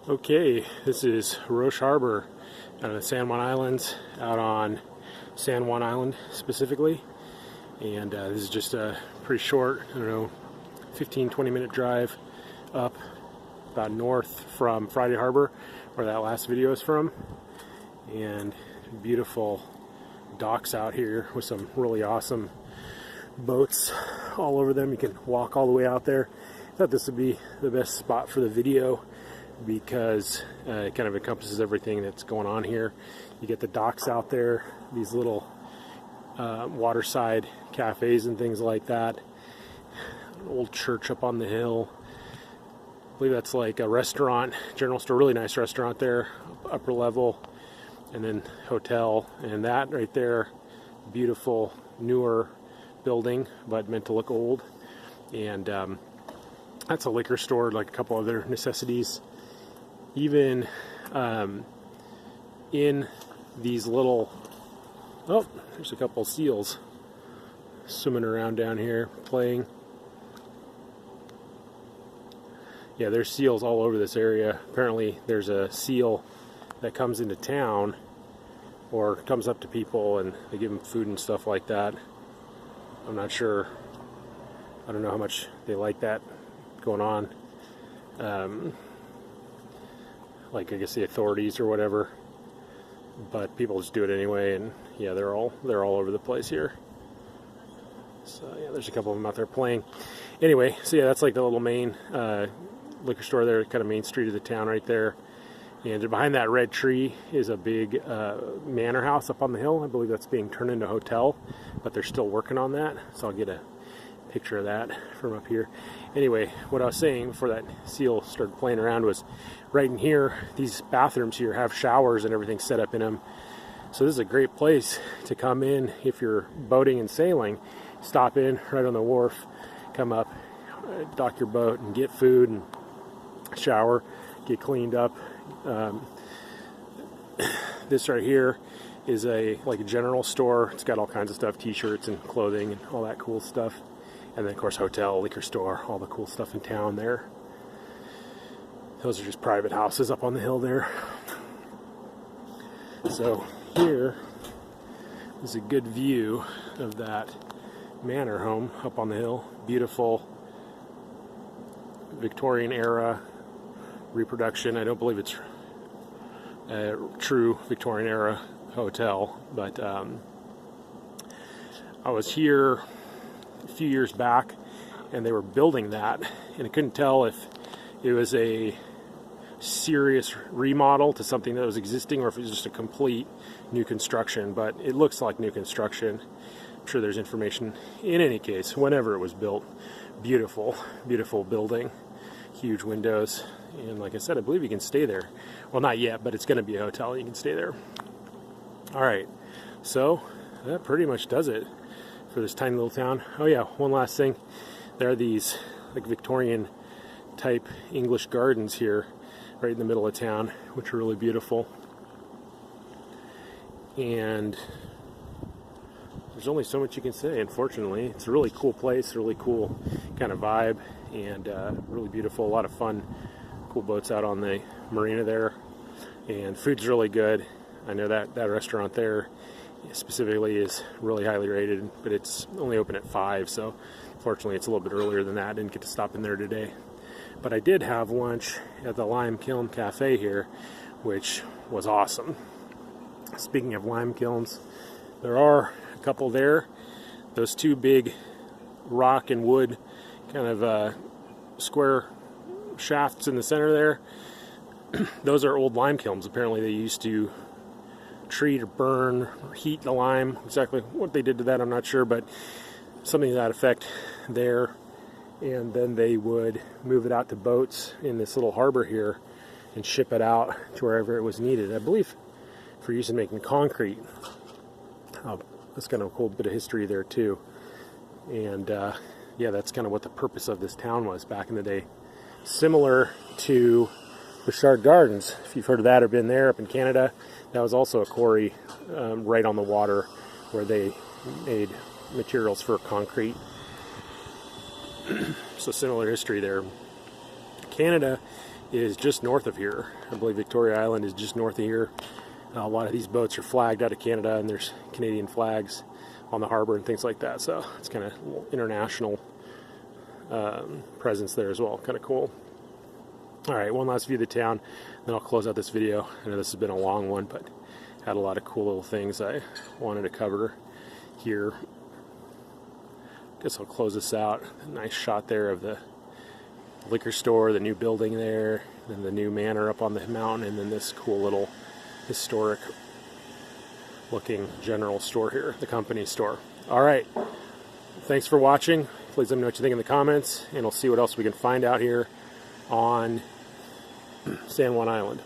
Okay, this is Roche Harbor out of the San Juan Islands, out on San Juan Island specifically. And this is just a pretty short, 15-20 minute drive up about north from Friday Harbor, where that last video is from. And beautiful docks out here with some really awesome boats all over them. You can walk all the way out there. I thought this would be the best spot for the video because it kind of encompasses everything that's going on here. You get the docks out there, these little waterside cafes and things like that. An old church up on the hill. I believe that's like a restaurant, general store, really nice restaurant there, upper level, and then hotel. And that right there, beautiful, newer building, but meant to look old. And that's a liquor store, like a couple other necessities. Even in these little, oh, there's a couple seals swimming around down here playing. Yeah, there's seals all over this area. Apparently there's a seal that comes into town or comes up to people and they give them food and stuff like that. I'm not sure. I don't know how much they like that going on. Like I guess the authorities or whatever, but people just do it anyway. And yeah, they're all over the place here. So yeah, there's a couple of them out there playing. Anyway, so yeah, that's like the little main liquor store there, kind of main street of the town right there. And behind that red tree is a big manor house up on the hill. I believe that's being turned into a hotel, but they're still working on that. So I'll get a picture of that from up here. Anyway, what I was saying before that seal started playing around was right in here, these bathrooms here have showers and everything set up in them. So this is a great place to come in if you're boating and sailing. Stop in right on the wharf, come up, dock your boat and get food and shower, get cleaned up. This right here is like a general store. It's got all kinds of stuff, t-shirts and clothing and all that cool stuff. And then of course hotel, liquor store, all the cool stuff in town there. Those are just private houses up on the hill there. So here is a good view of that manor home up on the hill. Beautiful Victorian era reproduction. I don't believe it's a true Victorian era hotel, but I was here a few years back and they were building that, and I couldn't tell if it was a serious remodel to something that was existing or if it was just a complete new construction, but it looks like new construction. I'm sure there's information. In any case, whenever it was built, beautiful building, huge windows, and like I said, I believe you can stay there. Well, not yet, but it's going to be a hotel. You can stay there. All right, so that pretty much does it for this tiny little town. Oh yeah, one last thing. There are these like Victorian type English gardens here right in the middle of town, which are really beautiful. And there's only so much you can say, unfortunately. It's a really cool place, really cool kind of vibe, and really beautiful. A lot of fun, cool boats out on the marina there. And food's really good. I know that restaurant there specifically is really highly rated, but it's only open at 5, so fortunately it's a little bit earlier than that. I didn't get to stop in there today. But I did have lunch at the Lime Kiln Cafe here, which was awesome. Speaking of lime kilns, there are a couple there. Those two big rock and wood kind of square shafts in the center there, those are old lime kilns. Apparently they used to treat or burn or heat the lime. Exactly what they did to that I'm not sure, but something to that effect there. And then they would move it out to boats in this little harbor here and ship it out to wherever it was needed. I believe for use in making concrete. That's kind of a cool bit of history there too. And yeah, that's kind of what the purpose of this town was back in the day. Similar to Bouchard Gardens, if you've heard of that or been there up in Canada, that was also a quarry right on the water where they made materials for concrete. So similar history there. Canada is just north of here. I believe Victoria Island is just north of here. A lot of these boats are flagged out of Canada, and there's Canadian flags on the harbor and things like that. So it's kind of international presence there as well. Kind of cool. All right, one last view of the town, then I'll close out this video. I know this has been a long one, but had a lot of cool little things I wanted to cover here. Guess I'll close this out. A nice shot there of the liquor store, the new building there, and the new manor up on the mountain, and then this cool little historic looking general store here, the company store. All right, thanks for watching. Please let me know what you think in the comments, and we'll see what else we can find out here on San Juan Island.